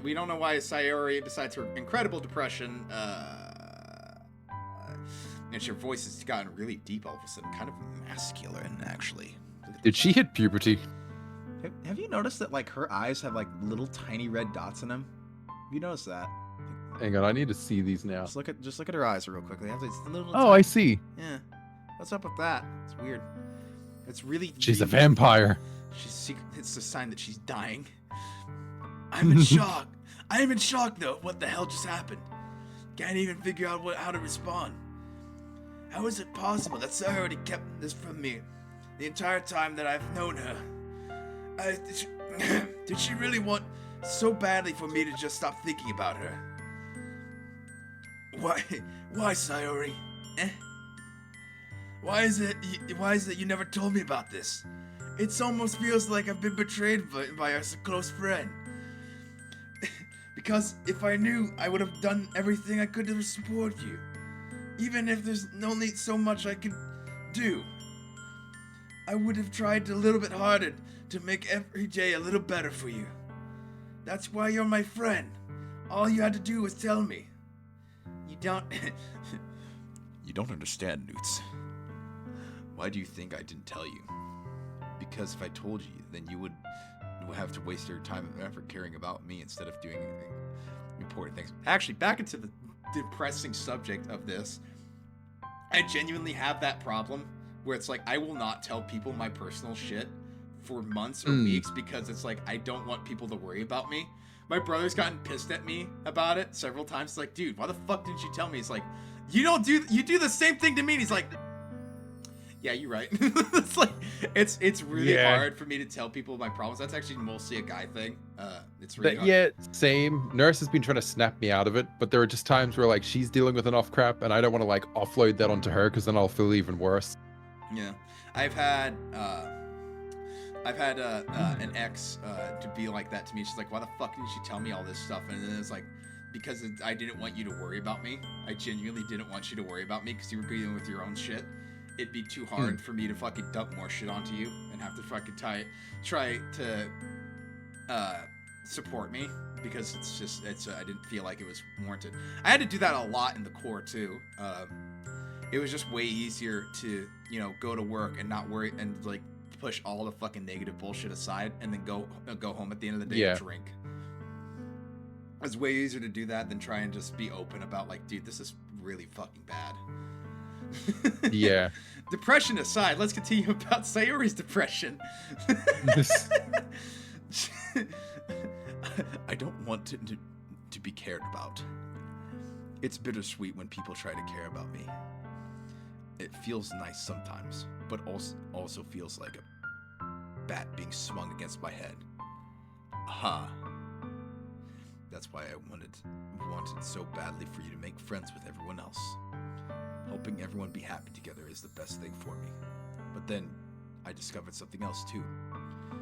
we don't know why Sayori, besides her incredible depression, and her voice has gotten really deep all of a sudden, kind of masculine, actually. Did she hit puberty? Have you noticed that like her eyes have like little tiny red dots in them? Have you noticed that? Hang on, I need to see these now. Just look at her eyes real quick. They have these little. Oh, I see. Yeah. What's up with that? It's weird. It's really. She's a really, vampire. It's a sign that she's dying. I'm in shock. I am in shock though. What the hell just happened? Can't even figure out how to respond. How is it possible that Sarah already kept this from me the entire time that I've known her? Did she really want so badly for me to just stop thinking about her? Why, Sayori? Why is it you never told me about this? It almost feels like I've been betrayed by a close friend. Because if I knew, I would have done everything I could to support you. Even if there's only so much I could do. I would have tried a little bit harder to make every day a little better for you. That's why you're my friend. All you had to do was tell me. You don't... You don't understand, Newts. Why do you think I didn't tell you? Because if I told you, then you would have to waste your time and effort caring about me instead of doing important things. Actually, back into the depressing subject of this, I genuinely have that problem where it's like I will not tell people my personal shit for months or weeks because it's like I don't want people to worry about me. My brother's gotten pissed at me about it several times. It's like, dude, why the fuck didn't you tell me? It's like, you do the same thing to me. And he's like, yeah, you're right. It's like it's really hard for me to tell people my problems. That's actually mostly a guy thing. It's really hard. Yeah, same. Nurse has been trying to snap me out of it, but there are just times where like she's dealing with enough crap, and I don't want to like offload that onto her because then I'll feel even worse. Yeah, I've had an ex to be like that to me. She's like, why the fuck didn't you tell me all this stuff? And then it's like, because I didn't want you to worry about me. I genuinely didn't want you to worry about me because you were dealing with your own shit. It'd be too hard for me to fucking dump more shit onto you and have to fucking try to support me because I didn't feel like it was warranted. I had to do that a lot in the core too. It was just way easier to, go to work and not worry and like push all the fucking negative bullshit aside and then go home at the end of the day and drink. It's way easier to do that than try and just be open about like, dude, this is really fucking bad. Yeah. Depression aside, let's continue about Sayori's depression. I don't want to be cared about. It's bittersweet when people try to care about me. It feels nice sometimes, but also feels like a bat being swung against my head. Aha. That's why I wanted so badly for you to make friends with everyone else. Hoping everyone be happy together is the best thing for me. But then, I discovered something else too.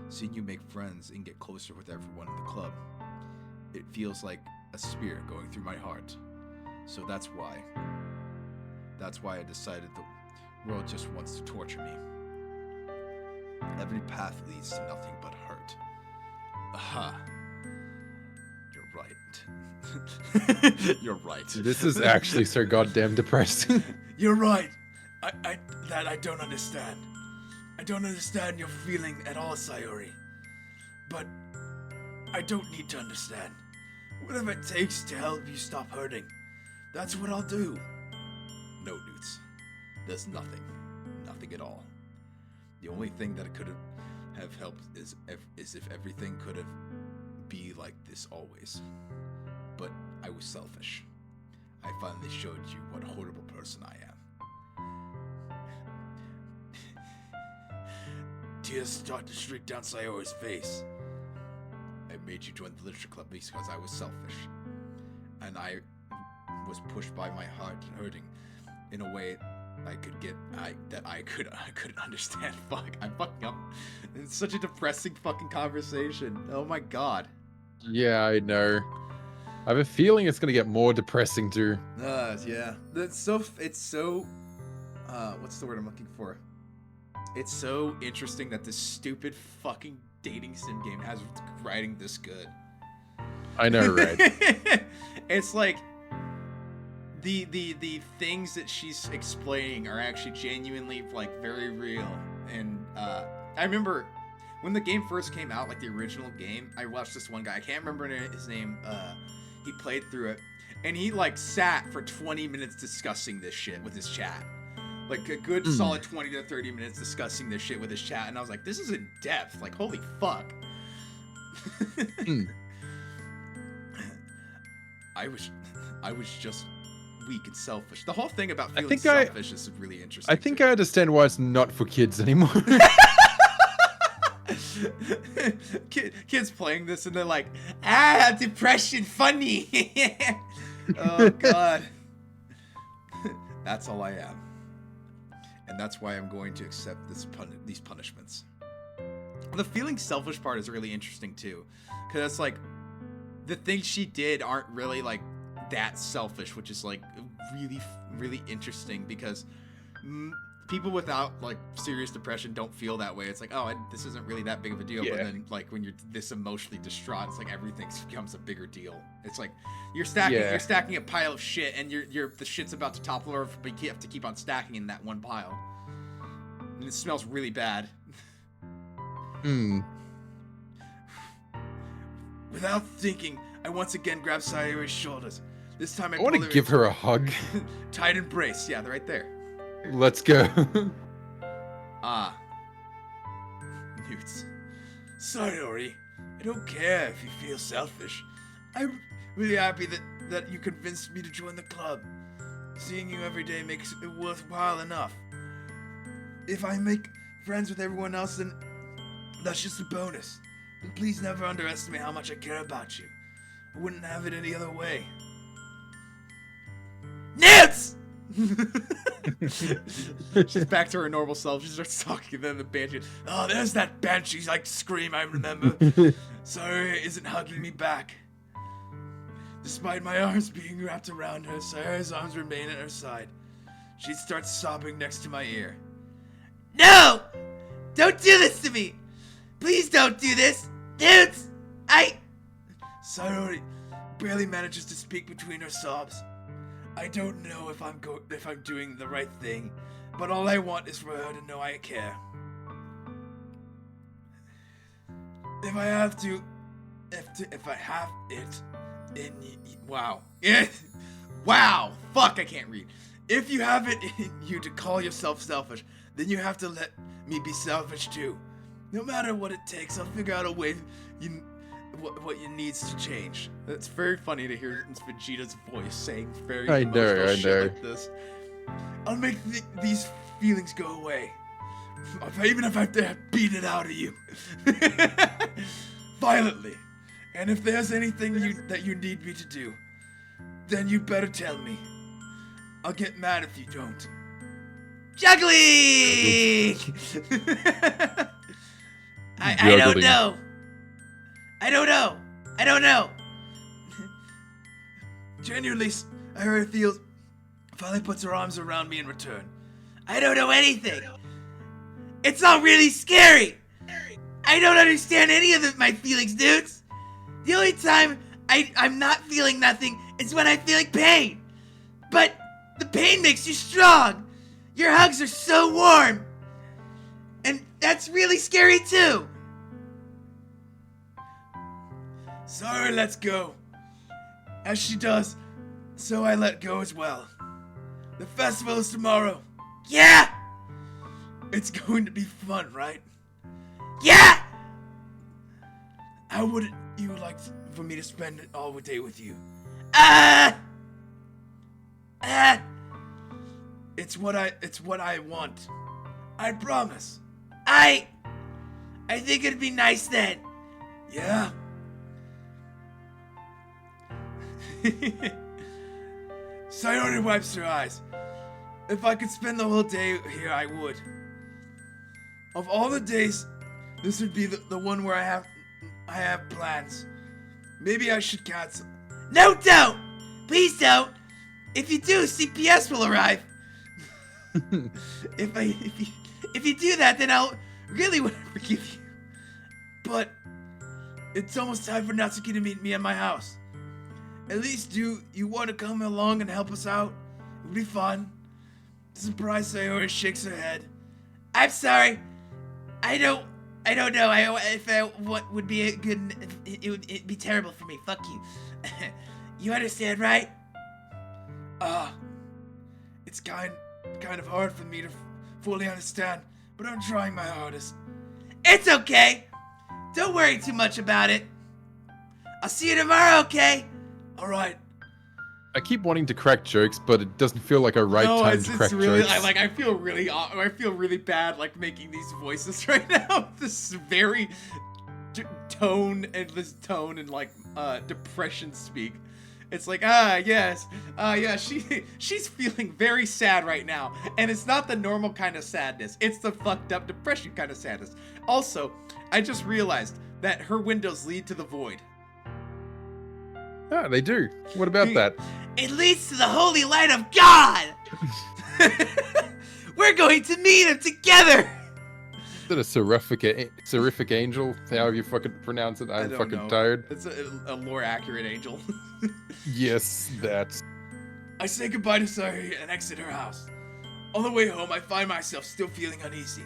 Seeing you make friends and get closer with everyone in the club, it feels like a spear going through my heart. So that's why I decided the world just wants to torture me. Every path leads to nothing but hurt. Aha. You're right. You're right. This is actually so goddamn depressing. You're right. I don't understand. I don't understand your feeling at all, Sayori. But I don't need to understand. Whatever it takes to help you stop hurting, that's what I'll do. No, Newts. There's nothing. Nothing at all. The only thing that could have helped is if everything could have be like this always. But I was selfish. I finally showed you what a horrible person I am. Tears start to streak down Sayori's face. I made you join the literature club because I was selfish. And I was pushed by my heart hurting in a way I couldn't understand. Fuck, I'm fucking up. It's such a depressing fucking conversation. Oh my god. Yeah, I know. I have a feeling it's gonna get more depressing too. Yeah. It's so what's the word I'm looking for? It's so interesting that this stupid fucking dating sim game has writing this good. I know, right? It's like the things that she's explaining are actually genuinely like very real. And I remember when the game first came out, like the original game, I watched this one guy, I can't remember his name, he played through it, and he like sat for 20 minutes discussing this shit with his chat. Like a good solid 20 to 30 minutes discussing this shit with his chat, and I was like, this is in depth, like holy fuck. I was just weak and selfish. The whole thing about feeling selfish is really interesting. I think I understand why it's not for kids anymore. Kids playing this and they're like, depression, funny. Oh god. That's all I am, and that's why I'm going to accept these punishments. The feeling selfish part is really interesting too, because it's like the things she did aren't really like that selfish, which is like really interesting, because people without like serious depression don't feel that way. It's like, oh, this isn't really that big of a deal. Yeah. But then like when you're this emotionally distraught, it's like everything becomes a bigger deal. It's like you're stacking a pile of shit, and the shit's about to topple over, but you have to keep on stacking in that one pile, and it smells really bad. Without thinking, I once again grabbed Sayori's shoulders. This time I want to give her a hug. Tight embrace. Yeah, they're right there. Let's go. Newts. Sayori, I don't care if you feel selfish. I'm really happy that you convinced me to join the club. Seeing you every day makes it worthwhile enough. If I make friends with everyone else, then that's just a bonus. But please never underestimate how much I care about you. I wouldn't have it any other way. Nance! She's back to her normal self. She starts talking, and then the banshee. Oh, there's that banshee like scream I remember. Sayori isn't hugging me back. Despite my arms being wrapped around her, Sayori's arms remain at her side. She starts sobbing next to my ear. No! Don't do this to me! Please don't do this! Dudes! Sayori barely manages to speak between her sobs. I don't know if I'm doing the right thing, but all I want is for her to know I care. If I have it in wow. Wow. Fuck, I can't read. If you have it in you to call yourself selfish, then you have to let me be selfish too. No matter what it takes, I'll figure out a way what you needs to change. It's very funny to hear Vegeta's voice saying very emotional shit like this. I'll make these feelings go away, even if I have to beat it out of you violently. And if there's anything that you need me to do, then you better tell me. I'll get mad if you don't. Juggling! I don't know. I don't know. Genuinely, I heard feels finally puts her arms around me in return. I don't know anything. It's all really scary. I don't understand any of my feelings, dudes. The only time I'm not feeling nothing is when I'm feeling pain. But the pain makes you strong. Your hugs are so warm. And that's really scary too. Sorry, let's go. As she does, so I let go as well. The festival is tomorrow. Yeah! It's going to be fun, right? Yeah! How would you like for me to spend it all day with you? It's what I want. I promise. I think it'd be nice then. Yeah? Sayori wipes her eyes. If I could spend the whole day here, I would. Of all the days, this would be the one where I have plans. Maybe I should cancel. No, don't! Please don't! If you do, CPS will arrive. If you do that, then I'll really want to forgive you. But It's almost time for Natsuki to meet me at my house. At least do you want to come along and help us out? It would be fun. Surprised Sayori shakes her head. I'm sorry. I don't know. What would be a good. It'd be terrible for me. Fuck you. You understand, right? It's kind of hard for me to fully understand, but I'm trying my hardest. It's okay. Don't worry too much about it. I'll see you tomorrow, okay? All right. I keep wanting to crack jokes, but it doesn't feel like a right time to crack really, jokes. I feel really bad like making these voices right now. This very tone and like depression speak. It's like, yes, she's feeling very sad right now, and it's not the normal kind of sadness. It's the fucked up depression kind of sadness. Also, I just realized that her windows lead to the void. Ah, they do. What about that? It leads to the holy light of God! We're going to meet him together! Is that a seraphic angel? However you fucking pronounce it. I'm fucking tired. It's a more accurate angel. Yes, that. I say goodbye to Sayori and exit her house. On the way home, I find myself still feeling uneasy.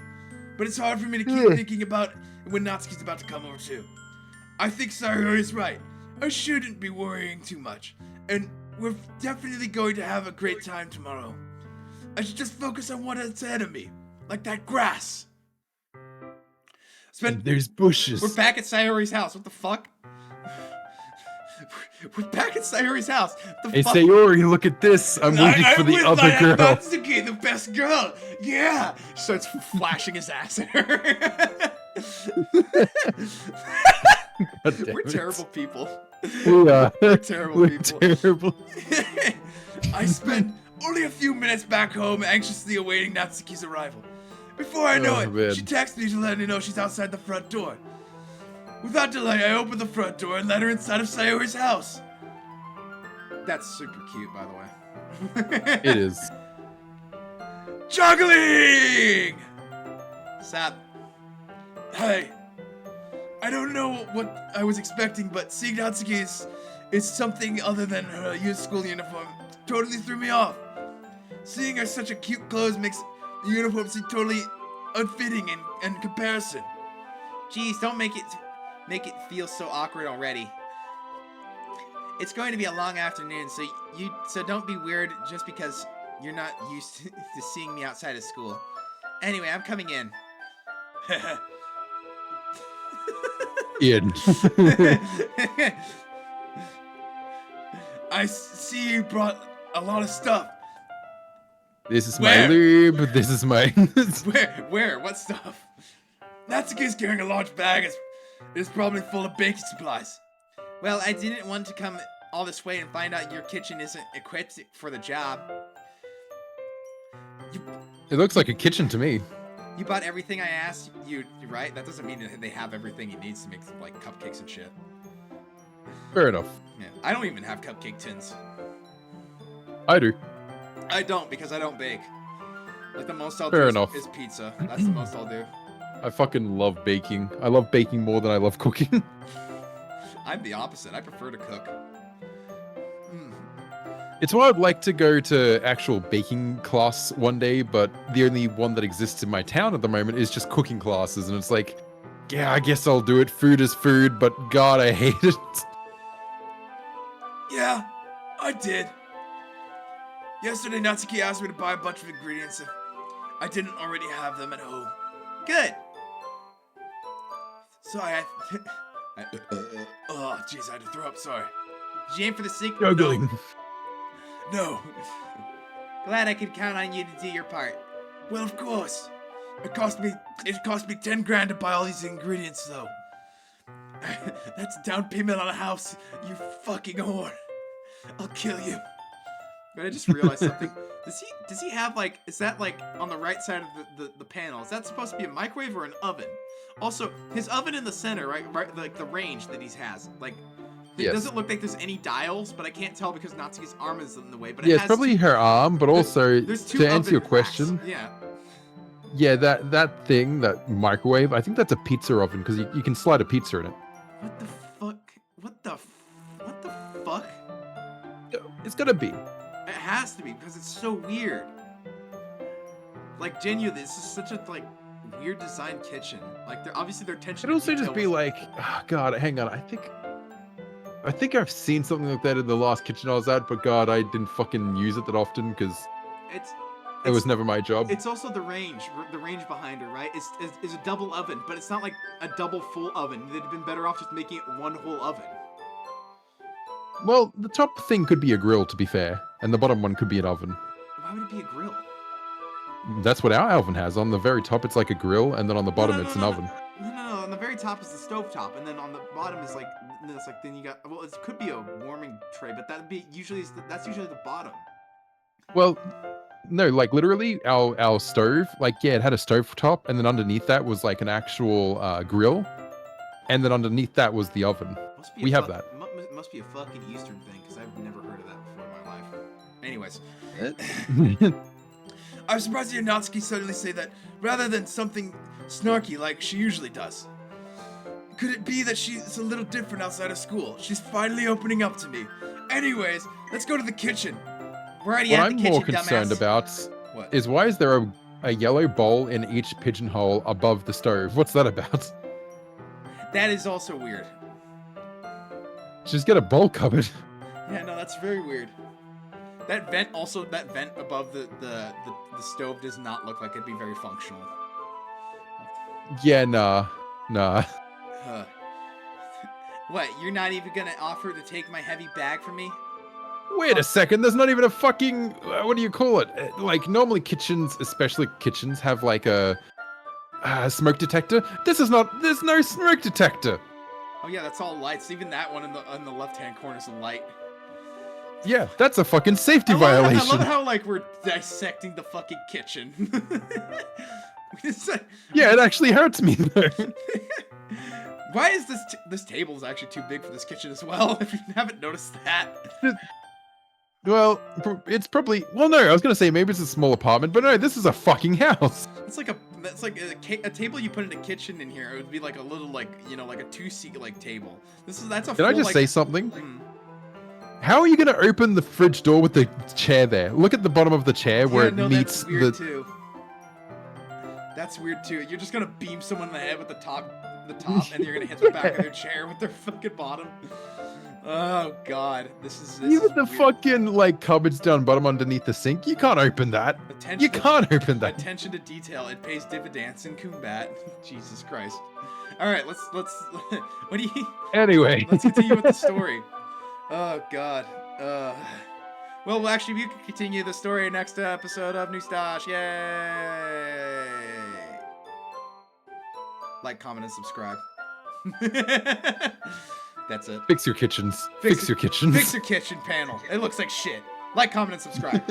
But it's hard for me to keep thinking about when Natsuki's about to come over too. I think Sayori is right. I shouldn't be worrying too much. And we're definitely going to have a great time tomorrow. I should just focus on what's ahead of me. Like that grass. There's bushes. We're back at Sayori's house. What the fuck? We're back at Sayori's house. Hey, Sayori, look at this. I'm waiting for the other girl. Natsuki, the best girl. Yeah. Starts flashing his ass at her. We're terrible people. We are. We're terrible people. Terrible. I spent only a few minutes back home anxiously awaiting Natsuki's arrival. Before I know it, man. she texts me to let me know she's outside the front door. Without delay, I open the front door and let her inside of Sayori's house. That's super cute, by the way. It is. Juggling! Sap. Hey. I don't know what I was expecting, but seeing Natsuki is something other than her school uniform. Totally threw me off. Seeing her such a cute clothes makes the uniform seem totally unfitting in comparison. Jeez, don't make it feel so awkward already. It's going to be a long afternoon, so don't be weird just because you're not used to seeing me outside of school. Anyway, I'm coming in. Ian. I see you brought a lot of stuff. This is my lube. This is my. Where? What stuff? Natsuki's carrying a large bag. It's probably full of baking supplies. Well, I didn't want to come all this way and find out your kitchen isn't equipped for the job. It looks like a kitchen to me. You bought everything I asked you, right? That doesn't mean that they have everything he needs to make like cupcakes and shit. Fair enough. Yeah, I don't even have cupcake tins. I do. I don't because I don't bake. Like the most I'll Fair do enough. is pizza. That's the most I'll do. I fucking love baking. I love baking more than I love cooking. I'm the opposite. I prefer to cook. It's why I'd like to go to actual baking class one day, but the only one that exists in my town at the moment is just cooking classes, and it's like, yeah, I guess I'll do it. Food is food, but God, I hate it. Yeah, I did. Yesterday, Natsuki asked me to buy a bunch of ingredients if I didn't already have them at home. Good. So oh, jeez, I had to throw up. Sorry. Did you aim for the sink? Juggling. No. Glad I could count on you to do your part. Well, of course. It cost me 10 grand to buy all these ingredients, though. That's a down payment on a house, you fucking whore. I'll kill you. But I just realized something. Does he have like, is that like on the right side of the panel? Is that supposed to be a microwave or an oven? Also, his oven in the center, right, like the range that he has, like, it doesn't look like there's any dials, but I can't tell because Natsuki's arm is in the way. But it's probably her arm, but also to answer your question, that thing, that microwave, I think that's a pizza oven because you can slide a pizza in it. What the fuck? What the fuck? It's gonna be. It has to be because it's so weird. Like genuinely, this is such a like weird design kitchen. Like they're obviously their attention. It'd also just be like, oh, God, hang on. I think I've seen something like that in the last kitchen I was at, but God, I didn't fucking use it that often because it was never my job. It's also the range behind her, right? It's a double oven, but it's not like a double full oven. They'd have been better off just making it one whole oven. Well, the top thing could be a grill, to be fair, and the bottom one could be an oven. Why would it be a grill? That's what our oven has. On the very top, it's like a grill, and then on the bottom, it's an oven. No. On the very top is the stove top, and then on the bottom is like, then you got, well, it could be a warming tray, but that's usually the bottom. Well, no, like literally our stove, like, yeah, it had a stove top, and then underneath that was like an actual grill, and then underneath that was the oven. We have that. Must be a fucking Eastern thing, because I've never heard of that before in my life. Anyways. I'm surprised to hear Natsuki suddenly say that rather than something snarky like she usually does. Could it be that she's a little different outside of school? She's finally opening up to me. Anyways, let's go to the kitchen. We're already What at I'm the kitchen, more concerned dumbass. about is why is there a yellow bowl in each pigeonhole above the stove? What's that about? That is also weird. Just get a bowl cupboard. Yeah, no, that's very weird. That vent above the stove does not look like it'd be very functional. Yeah, nah. Huh. What, you're not even gonna offer to take my heavy bag from me? Wait a second, there's not even a fucking, what do you call it? Like, normally kitchens, especially kitchens, have like a smoke detector. There's no smoke detector. Oh yeah, that's all lights. Even that one in the left-hand corner is a light. Yeah, that's a fucking safety I violation. love how like we're dissecting the fucking kitchen. Yeah, it actually hurts me though. Why is this table is actually too big for this kitchen as well? If you haven't noticed that. Well, it's probably, well, no, I was gonna say maybe it's a small apartment, but no, this is a fucking house. It's like a table you put in a kitchen in here. It would be like a little like a 2-seat like table. That's a. Can I just like, say something? How are you gonna open the fridge door with the chair there? Look at the bottom of the chair where it meets that's weird too. That's weird too. You're just gonna beam someone in the head with the top, and you're gonna hit the back of their chair with their fucking bottom. Oh god, this is even the weird. fucking like cupboards down bottom underneath the sink. You can't open that. You can't open that. Attention to detail. It pays dividends in combat. Jesus Christ. All right, let's. What do you? Anyway, Let's continue with the story. Oh god. Well, actually, we can continue the story next episode of NooStache. Yay! Like, comment, and subscribe. That's it. Fix your kitchens. Fix your kitchens. Fix your kitchen panel. It looks like shit. Like, comment, and subscribe.